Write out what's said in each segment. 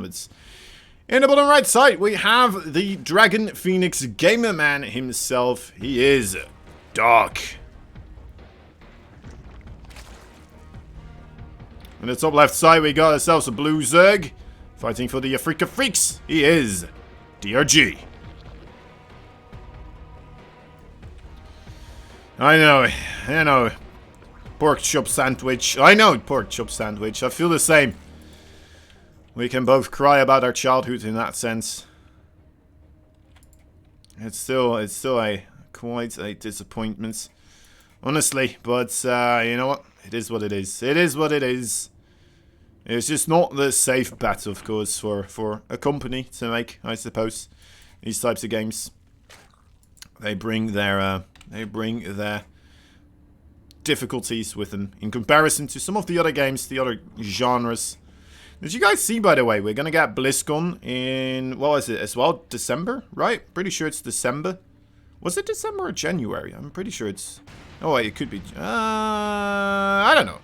In the bottom right side, we have the Dragon Phoenix Gamer Man himself. He is Dark. In the top left side, we got ourselves a blue Zerg. Fighting for the Afrika Freaks. He is DRG. I know. Pork chop sandwich. I know, pork chop sandwich. I feel the same. We can both cry about our childhood in that sense. It's still quite a disappointment, honestly. But you know what? It is what it is. It is what it is. It's just not the safe bet, of course, for a company to make, I suppose. These types of games, they bring their difficulties with them in comparison to some of the other games, the other genres. Did you guys see, by the way, we're gonna get BlizzCon in, what was it as well? December, right? Pretty sure it's December. Was it December or January? I'm pretty sure it's... Oh, wait, it could be... I don't know.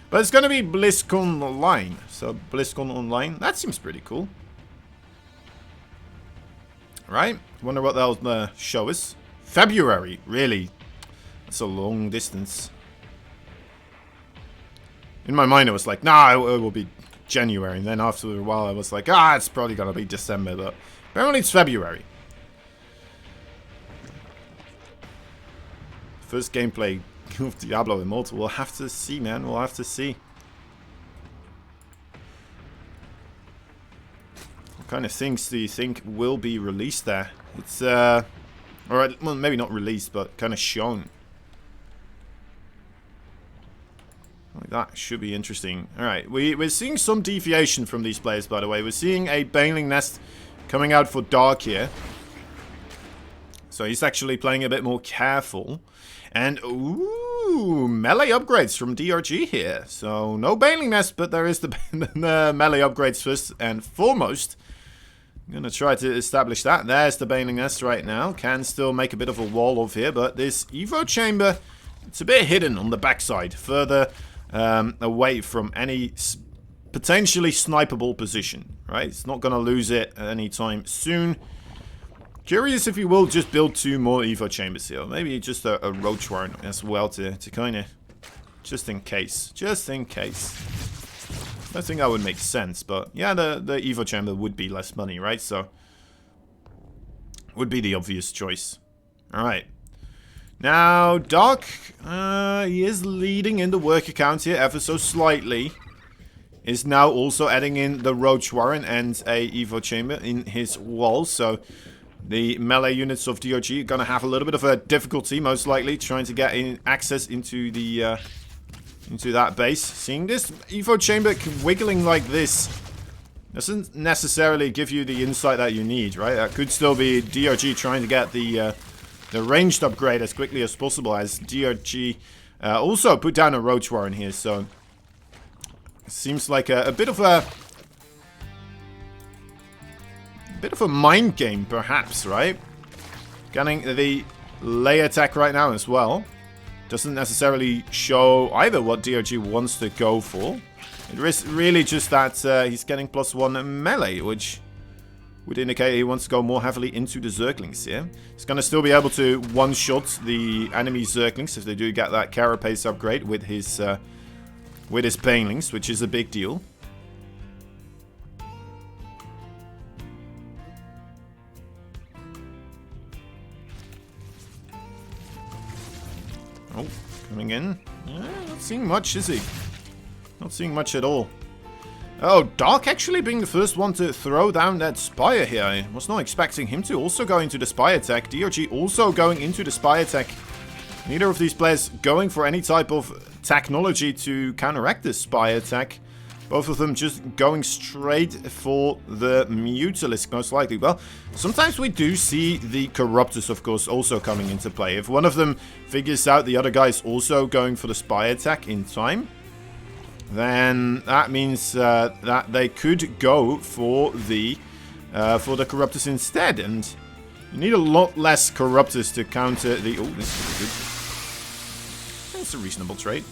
But it's gonna be BlizzCon Online. So, BlizzCon Online. That seems pretty cool. Right? Wonder what that'll show us. February, really? That's a long distance. In my mind, I was like, nah, it will be January. And then after a while, I was like, it's probably gonna be December. But apparently it's February. First gameplay of Diablo Immortal. We'll have to see, man. We'll have to see. What kind of things do you think will be released there? It's, alright, well, maybe not released, but kind of shown. Like that should be interesting. Alright, we're seeing some deviation from these players, by the way. We're seeing a Baneling Nest coming out for Dark here. So he's actually playing a bit more careful. And, ooh, melee upgrades from DRG here. So, no Baneling Nest, but there is the melee upgrades first and foremost. I'm going to try to establish that. There's the Baneling Nest right now. Can still make a bit of a wall of here, but this Evo Chamber, it's a bit hidden on the backside. Further away from any potentially snipeable position, right? It's not going to lose it anytime soon. Curious if you will just build 2 more Evo Chambers here. Maybe just a Roach Warren as well to kind of... Just in case. Just in case. I think that would make sense, but yeah, the Evo Chamber would be less money, right? So, would be the obvious choice. Alright. Now, Dark, he is leading in the work account here ever so slightly. Is now also adding in the Roach Warren and a Evo Chamber in his wall, so... The melee units of DRG are going to have a little bit of a difficulty, most likely, trying to get in access into the into that base. Seeing this Evo Chamber wiggling like this doesn't necessarily give you the insight that you need, right? That could still be DRG trying to get the ranged upgrade as quickly as possible, as DRG also put down a Roach Warren here, so it seems like a bit of a... Bit of a mind game, perhaps, right? Getting the lay attack right now as well. Doesn't necessarily show either what DRG wants to go for. It is really just that he's getting +1 melee, which would indicate he wants to go more heavily into the Zerglings here. He's going to still be able to one-shot the enemy Zerglings if they do get that Carapace upgrade with his Banelings, which is a big deal. Oh, coming in. Not seeing much, is he? Not seeing much at all. Oh, Dark actually being the first one to throw down that Spire here. I was not expecting him to also go into the Spire attack. DRG also going into the Spire attack. Neither of these players going for any type of technology to counteract this Spire attack. Both of them just going straight for the Mutalisk, most likely. Well, sometimes we do see the Corruptors, of course, also coming into play. If one of them figures out the other guy is also going for the Spy attack in time, then that means that they could go for the Corruptors instead. And you need a lot less Corruptors to counter the... Oh, this is good. It's a reasonable trade.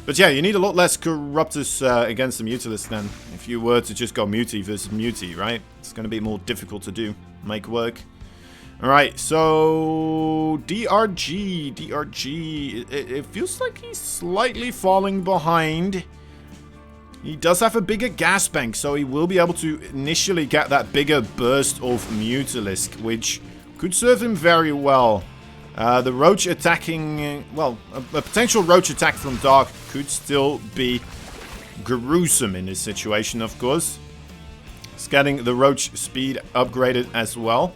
But yeah, you need a lot less Corruptors against the Mutalisk then. If you were to just go Muti versus Muti, right? It's going to be more difficult to do. Make work. Alright, so... DRG. It feels like he's slightly falling behind. He does have a bigger gas bank, so he will be able to initially get that bigger burst of Mutalisk, which could serve him very well. The Roach attacking... well, a potential Roach attack from Dark could still be gruesome in this situation, of course. It's getting the Roach speed upgraded as well.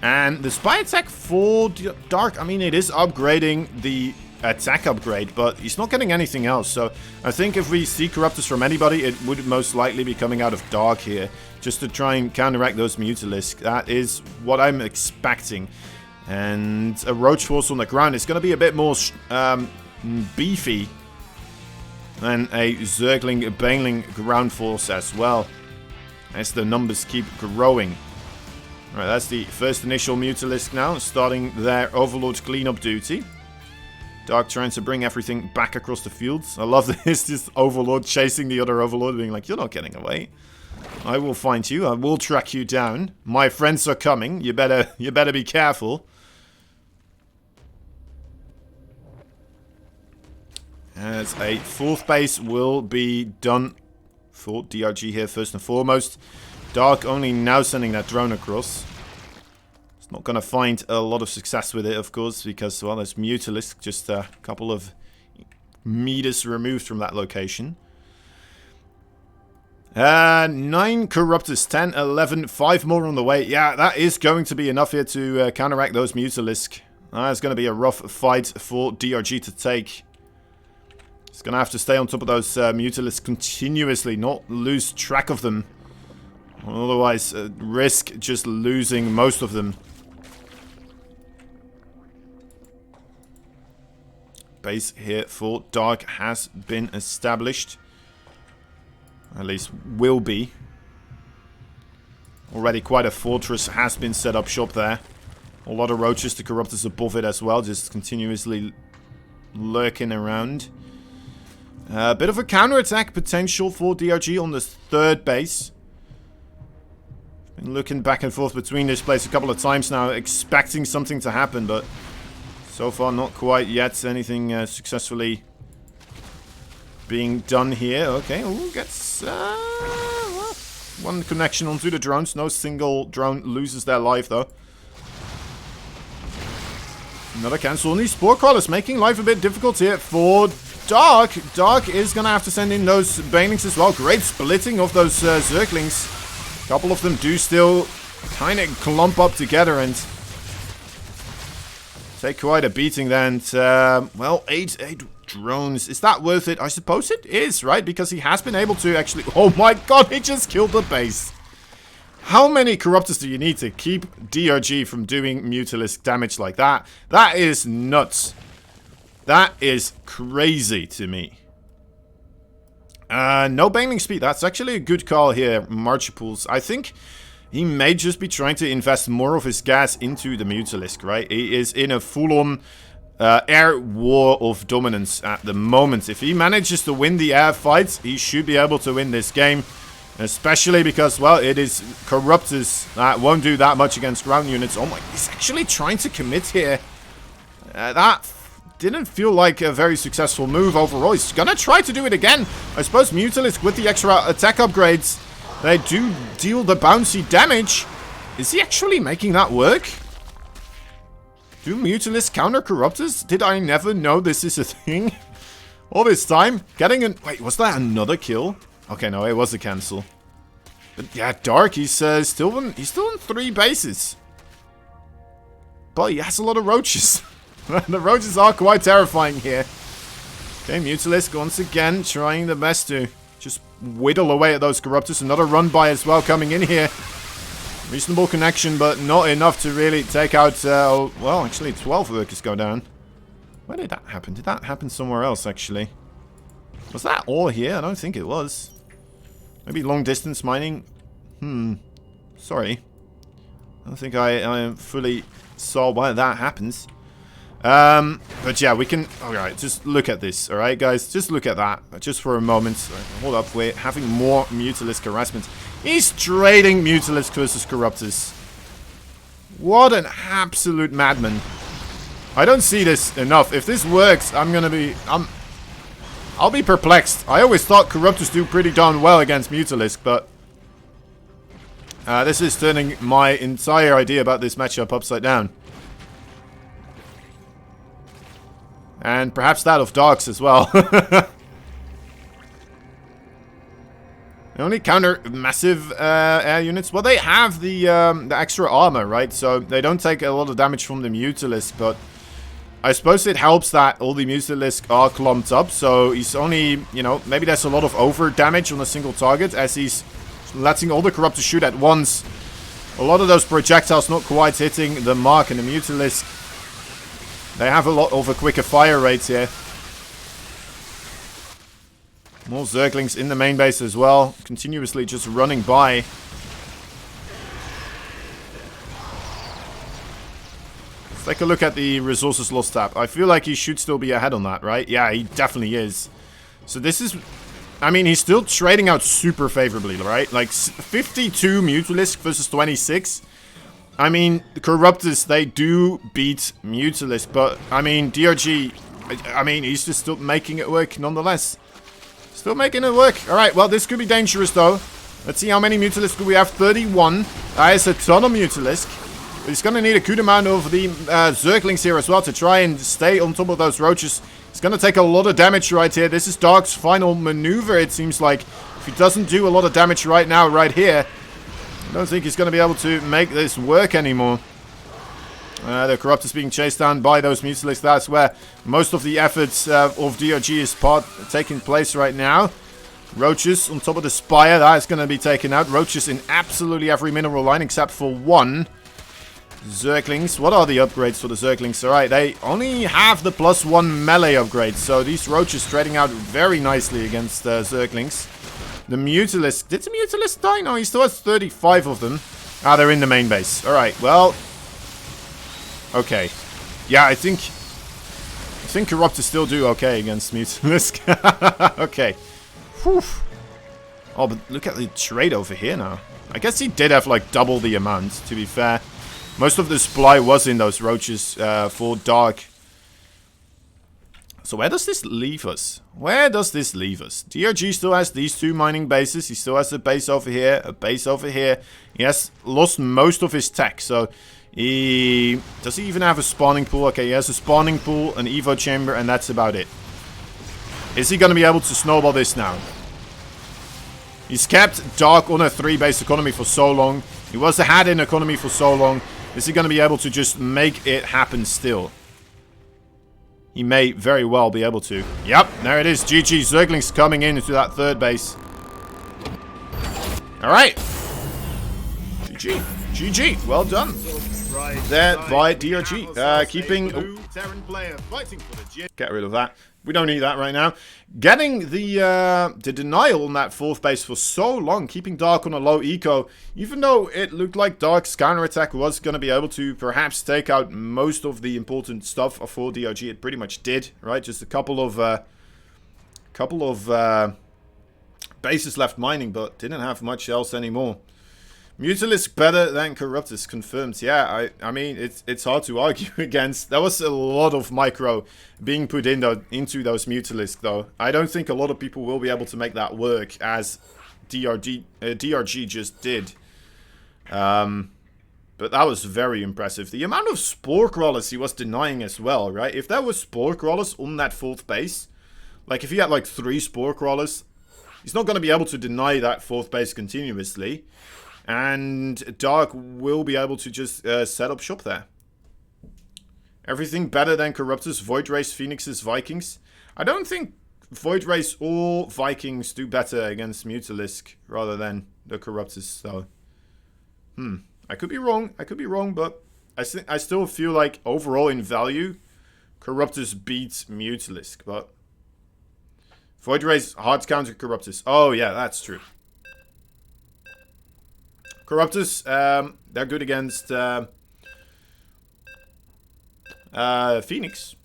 And the Spy attack for Dark, I mean, it is upgrading the attack upgrade, but he's not getting anything else. So I think if we see Corruptors from anybody, it would most likely be coming out of Dark here, just to try and counteract those Mutalisk. That is what I'm expecting. And a Roach Force on the ground is going to be a bit more beefy than a Zergling Baneling ground force as well, as the numbers keep growing. Alright, that's the first initial Mutalisk now, starting their Overlord cleanup duty. Dark trying to bring everything back across the fields. I love this Overlord chasing the other Overlord, being like, you're not getting away. I will find you, I will track you down. My friends are coming, you better be careful. As a fourth base will be done for DRG here first and foremost. Dark only now sending that drone across. It's not going to find a lot of success with it, of course, because, well, there's Mutalisk just a couple of meters removed from that location. 9 Corruptors, 10, 11, 5 more on the way. Yeah, that is going to be enough here to counteract those Mutalisk. It's going to be a rough fight for DRG to take. It's going to have to stay on top of those Mutalisk continuously, not lose track of them. Otherwise, risk just losing most of them. Base here for Dark has been established. At least will be. Already quite a fortress has been set up shop there. A lot of roaches to Corruptors above it as well, just continuously lurking around. A bit of a counterattack potential for DRG on this third base. Been looking back and forth between this place a couple of times now, expecting something to happen, but so far not quite yet. Anything successfully being done here. Okay, ooh, gets well, one connection onto the drones. No single drone loses their life though. Another cancel on these Spore Crawlers, making life a bit difficult here for Dark. Dark is going to have to send in those Banelings as well. Great splitting of those Zerglings. A couple of them do still kind of clump up together and take quite a beating then. Well, 8 drones. Is that worth it? I suppose it is, right? Because he has been able to actually... Oh my god, he just killed the base. How many Corruptors do you need to keep DRG from doing Mutalisk damage like that? That is nuts. That is crazy to me. No Baneling speed. That's actually a good call here, Marchipools. I think he may just be trying to invest more of his gas into the Mutalisk, right? He is in a full-on air war of dominance at the moment. If he manages to win the air fights, he should be able to win this game. Especially because, well, it is Corruptors that won't do that much against ground units. Oh my, he's actually trying to commit here. That didn't feel like a very successful move overall. He's gonna try to do it again. I suppose Mutalisk with the extra attack upgrades, they do deal the bouncy damage. Is he actually making that work? Do Mutalisk counter Corruptors? Did I never know this is a thing? All this time? Getting an... Wait, was that another kill? Okay, no, it was a cancel. But yeah, Dark, he's still on 3 bases. But he has a lot of roaches. The roaches are quite terrifying here. Okay, Mutalisk once again trying the best to just whittle away at those Corruptors. Another run by as well coming in here. Reasonable connection, but not enough to really take out, well, actually 12 workers go down. Where did that happen? Did that happen somewhere else, actually? Was that all here? I don't think it was. Maybe long distance mining? Sorry. I don't think I fully saw why that happens. But yeah, we can... Alright, just look at this, alright, guys? Just look at that, just for a moment. Hold up, we're having more Mutalisk harassment. He's trading Mutalisk versus Corruptus. What an absolute madman. I don't see this enough. If this works, I'll be perplexed. I always thought Corruptus do pretty darn well against Mutalisk, but... this is turning my entire idea about this matchup upside down. And perhaps that of Darks as well. They only counter massive air units. Well, they have the extra armor, right? So they don't take a lot of damage from the Mutalisk, but I suppose it helps that all the Mutalisk are clumped up. So he's only, you know, maybe there's a lot of over damage on a single target as he's letting all the Corruptors shoot at once. A lot of those projectiles not quite hitting the mark, and the Mutalisk, they have a lot of a quicker fire rate here. More Zerglings in the main base as well, continuously just running by. Let's take a look at the resources lost tab. I feel like he should still be ahead on that, right? Yeah, he definitely is. So this is... I mean, he's still trading out super favorably, right? Like, 52 Mutalisk versus 26. I mean, the Corruptors, they do beat Mutalisk, but, I mean, DRG, I mean, he's just still making it work nonetheless. Still making it work. Alright, well, this could be dangerous, though. Let's see how many Mutalisk do we have. 31. That is a ton of Mutalisk. But he's going to need a good amount of the Zerglings here as well to try and stay on top of those roaches. It's going to take a lot of damage right here. This is Dark's final maneuver, it seems like. If he doesn't do a lot of damage right now, right here, I don't think he's going to be able to make this work anymore. The Corruptor's being chased down by those Mutalisks. That's where most of the efforts of DRG is taking place right now. Roaches on top of the Spire. That is going to be taken out. Roaches in absolutely every mineral line except for one. Zerglings. What are the upgrades for the Zerglings? Alright, they only have the +1 melee upgrade. So these Roaches trading out very nicely against Zerglings. The Mutalisk. Did the Mutalisk die? No, he still has 35 of them. Ah, they're in the main base. Alright, well. Okay. Yeah, I think Corruptors still do okay against Mutalisk. Okay. Whew. Oh, but look at the trade over here now. I guess he did have like double the amount, to be fair. Most of the supply was in those Roaches for Dark. So where does this leave us? Where does this leave us? DRG still has these two mining bases. He still has a base over here, a base over here. He has lost most of his tech. So does he even have a spawning pool? Okay, he has a spawning pool, an Evo chamber, and that's about it. Is he going to be able to snowball this now? He's kept Dark on a 3-base economy for so long. He was ahead in economy for so long. Is he going to be able to just make it happen still? He may very well be able to. Yep, there it is. GG. Zerglings coming into that 3rd base. Alright. GG. GG. Well done. There by DRG. Keeping... Oh. Get rid of that. We don't need that right now. Getting the denial on that 4th base for so long. Keeping Dark on a low eco. Even though it looked like Dark's counterattack was going to be able to perhaps take out most of the important stuff for DRG. It pretty much did, right? Just a couple of bases left mining, but didn't have much else anymore. Mutalisk better than Corruptus, confirmed. Yeah, I mean, it's hard to argue against. There was a lot of micro being put into those Mutalisk, though. I don't think a lot of people will be able to make that work, as DRG just did. But that was very impressive. The amount of Spore Crawlers he was denying as well, right? If there was Spore Crawlers on that 4th base, like if he had like 3 Spore Crawlers, he's not going to be able to deny that 4th base continuously. And Dark will be able to just set up shop there. Everything better than Corruptus, Void Race, Phoenixes, Vikings. I don't think Void Race or Vikings do better against Mutalisk rather than the Corruptus, though. I could be wrong. I could be wrong, but I still feel like overall in value, Corruptus beats Mutalisk. But Void Race hard counter Corruptus. Oh yeah, that's true. Corruptus, they're good against Phoenix.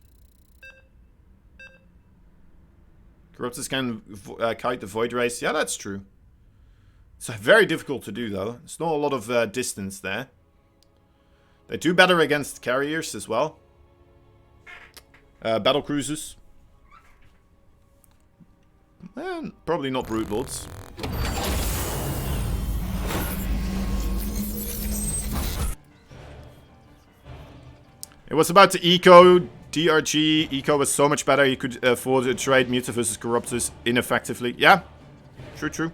Corruptors can kite the Void Race. Yeah, that's true. It's very difficult to do, though. There's not a lot of distance there. They do better against carriers as well. Battle cruisers. And probably not brute lords. It was about to eco DRG. Eco was so much better. He could afford to trade Muta versus Corruptors ineffectively. Yeah, true.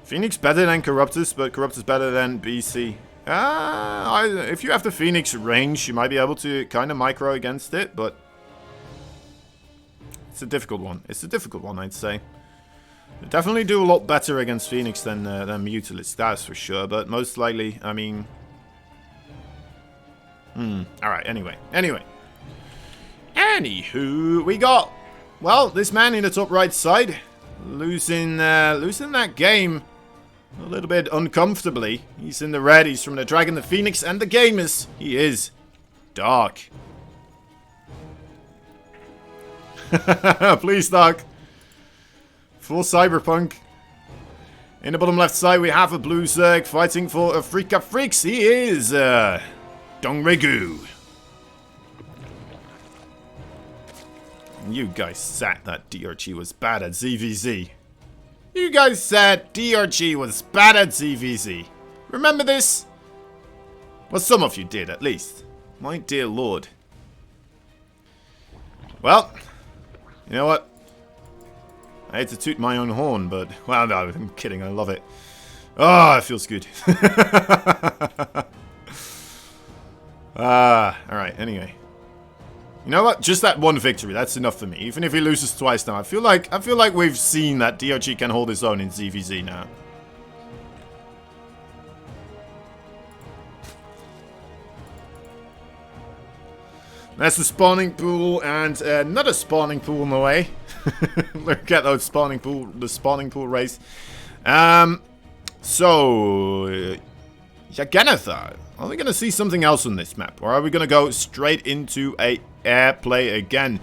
Phoenix better than Corruptors, but Corruptors better than BC. If you have the Phoenix range, you might be able to kind of micro against it, but it's a difficult one. It's a difficult one, I'd say. They definitely do a lot better against Phoenix than Mutalisk, that's for sure. But most likely, I mean... Alright, anyway. Anywho, we got... Well, this man in the top right side. Losing that game a little bit uncomfortably. He's in the red, he's from the Dragon, the Phoenix, and the Gamers. He is Dark. Please, Dark. Full Cyberpunk. In the bottom left side, we have a blue Zerg fighting for Afrika Freaks. He is Dongregu. You guys said that DRG was bad at ZVZ. You guys said DRG was bad at ZVZ. Remember this? Well, some of you did, at least. My dear lord. Well, you know what? I hate to toot my own horn, but... Well, no, I'm kidding. I love it. Oh, it feels good. Alright, anyway. You know what? Just that one victory, that's enough for me. Even if he loses twice now, I feel like we've seen that DRG can hold his own in ZVZ now. That's the spawning pool, and another spawning pool in the way. Look at those the spawning pool race. So, Yaganatha, are we going to see something else on this map? Or are we going to go straight into a air play again?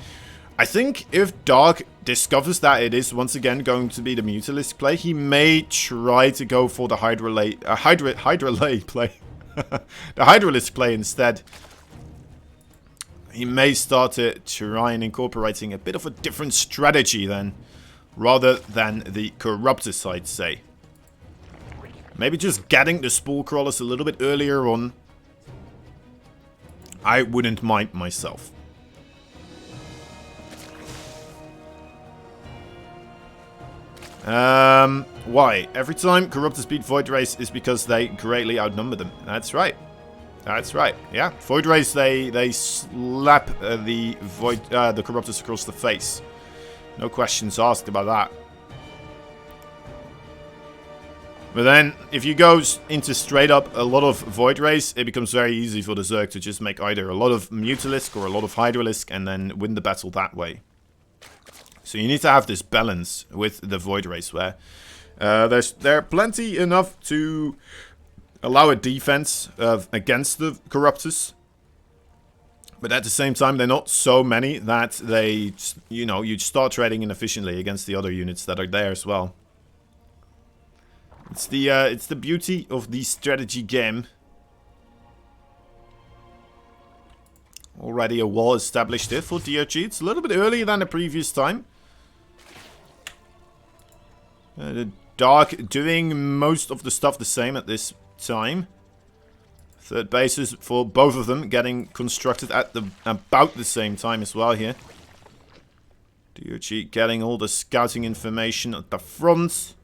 I think if Dark discovers that it is once again going to be the Mutalisk play, he may try to go for the Hydralay play. The Hydralisk play instead. He may start to try and incorporating a bit of a different strategy then, rather than the Corruptor side, say. Maybe just getting the Spore Crawlers a little bit earlier on. I wouldn't mind myself. Why? Every time Corruptors beat Void Race is because they greatly outnumber them. That's right. That's right. Yeah, Void Race, they slap the Corruptors across the face. No questions asked about that. But then, if you go into straight up a lot of Void Race, it becomes very easy for the Zerg to just make either a lot of Mutalisk or a lot of Hydralisk and then win the battle that way. So you need to have this balance with the Void Race where there plenty enough to allow a defense against the Corruptors. But at the same time, they're not so many that they, you know, you start trading inefficiently against the other units that are there as well. It's the beauty of the strategy game. Already a wall established here for DRG. It's a little bit earlier than the previous time. The Dark doing most of the stuff the same at this time. Third bases for both of them getting constructed at about the same time as well here. DRG getting all the scouting information at the front.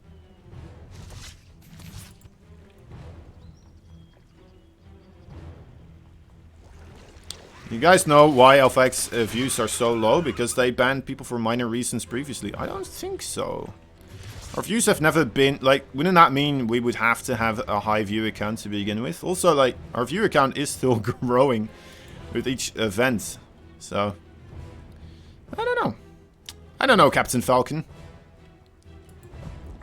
You guys know why LFX views are so low? Because they banned people for minor reasons previously. I don't think so. Our views have never been, like, wouldn't that mean we would have to have a high view account to begin with? Also, like, our view account is still growing with each event. So, I don't know. I don't know, Captain Falcon.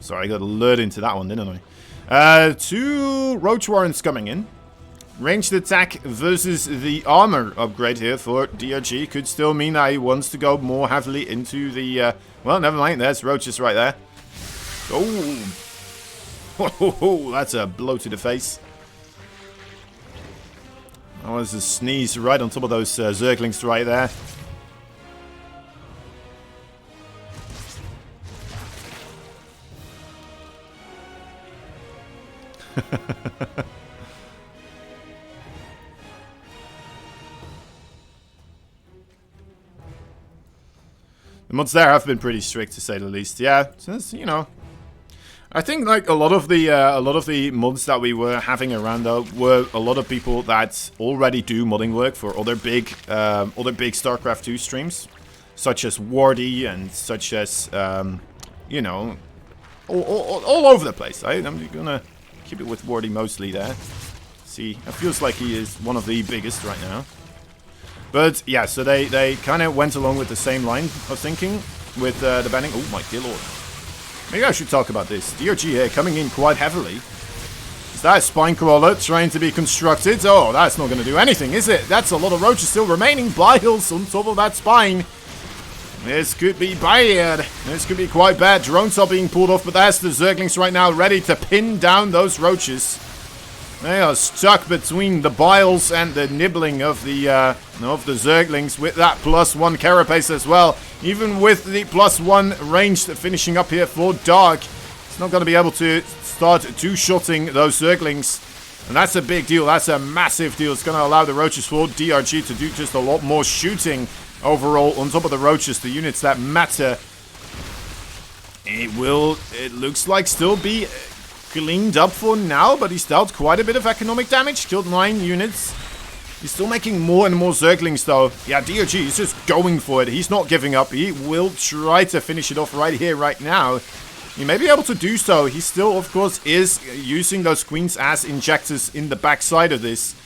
Sorry, I got lured into that one, didn't I? 2 Roach Warrants coming in. ranged attack versus the armor upgrade here for DRG could still mean that he wants to go more heavily into the... well, never mind. There's roaches right there. Oh! Oh, that's a blow to the face. That was a sneeze right on top of those Zerglings right there. The mods there have been pretty strict, to say the least. Yeah, since, you know, I think like a lot of the mods that we were having around though were a lot of people that already do modding work for other big StarCraft II streams, such as Wardy and such as you know, all over the place. I'm gonna keep it with Wardy mostly there. See, it feels like he is one of the biggest right now. But yeah, so they kind of went along with the same line of thinking with the banning. Oh my dear lord. Maybe I should talk about this. DRG here coming in quite heavily. Is that a spine crawler trying to be constructed? Oh, that's not going to do anything, is it? That's a lot of roaches still remaining. Biles on top of that spine. This could be bad. This could be quite bad. Drones are being pulled off, but there's the Zerglings right now ready to pin down those roaches. They are stuck between the biles and the nibbling of the Zerglings with that +1 carapace as well. Even with the +1 ranged finishing up here for Dark, it's not going to be able to start two-shotting those Zerglings. And that's a big deal. That's a massive deal. It's going to allow the roaches for DRG to do just a lot more shooting overall on top of the roaches, the units that matter. It looks like still be cleaned up for now, but he's dealt quite a bit of economic damage. Killed 9 units. He's still making more and more Zerglings, though. Yeah, DRG is just going for it. He's not giving up. He will try to finish it off right here, right now. He may be able to do so. He still, of course, is using those queens as injectors in the backside of this.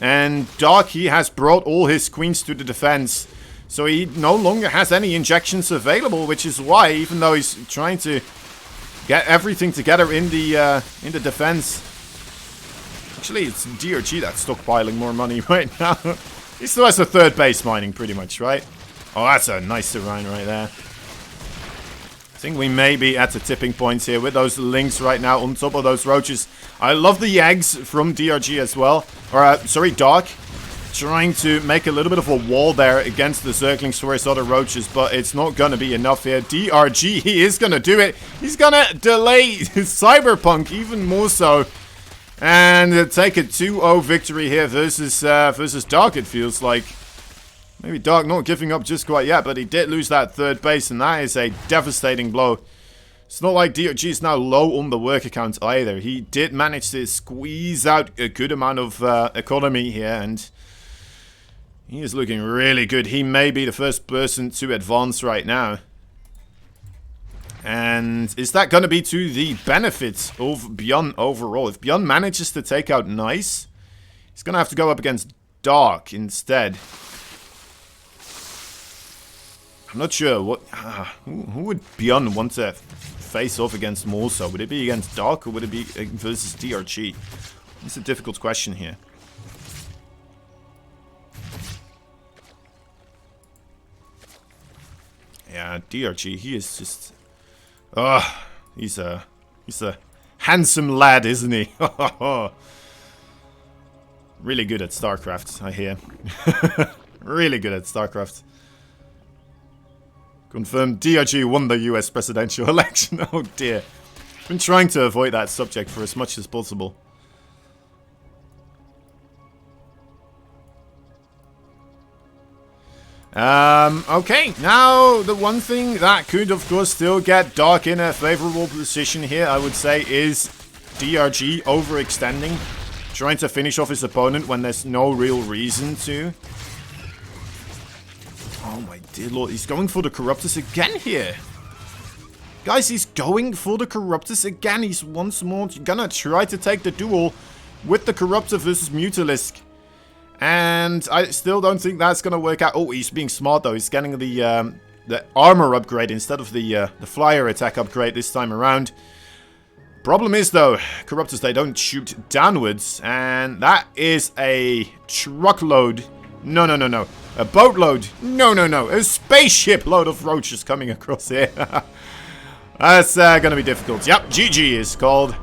And Dark, he has brought all his queens to the defense. So he no longer has any injections available, which is why, even though he's trying to get everything together in the defense. Actually, it's DRG that's stockpiling more money right now. He still has a third base mining, pretty much, right? Oh, that's a nice terrain right there. I think we may be at the tipping points here with those links right now on top of those roaches. I love the eggs from DRG as well. Or, sorry, Dark. Trying to make a little bit of a wall there against the Zerglings for his other roaches, but it's not going to be enough here. DRG, he is going to do it. He's going to delay Cyberpunk even more so. And take a 2-0 victory here versus Dark, it feels like. Maybe Dark not giving up just quite yet, but he did lose that third base, and that is a devastating blow. It's not like DRG is now low on the work account either. He did manage to squeeze out a good amount of economy here, and he is looking really good. He may be the first person to advance right now. And is that going to be to the benefit of Beyond overall? If Beyond manages to take out Nice, he's going to have to go up against Dark instead. I'm not sure what... who would Beyond want to face off against more so? Would it be against Dark or would it be versus DRG? It's a difficult question here. Yeah, DRG, he is just... he's a handsome lad, isn't he? Really good at StarCraft, I hear. Really good at StarCraft. Confirmed DRG won the US presidential election. Oh dear. Been trying to avoid that subject for as much as possible. Okay, now the one thing that could of course still get Dark in a favorable position here, I would say, is DRG overextending, trying to finish off his opponent when there's no real reason to. Oh my dear lord, he's going for the Corruptus again here. Guys, he's going for the Corruptus again. He's once more gonna try to take the duel with the Corruptor versus Mutalisk. And I still don't think that's going to work out. Oh, he's being smart though. He's getting the armor upgrade instead of the flyer attack upgrade this time around. Problem is, though, Corruptors, they don't shoot downwards, and that is a truckload. No, no, no, no. A boatload. No, no, no. A spaceship load of roaches coming across here. That's going to be difficult. Yep, GG is called.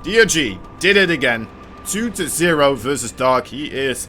DRG did it again. 2-0 versus Dark. He is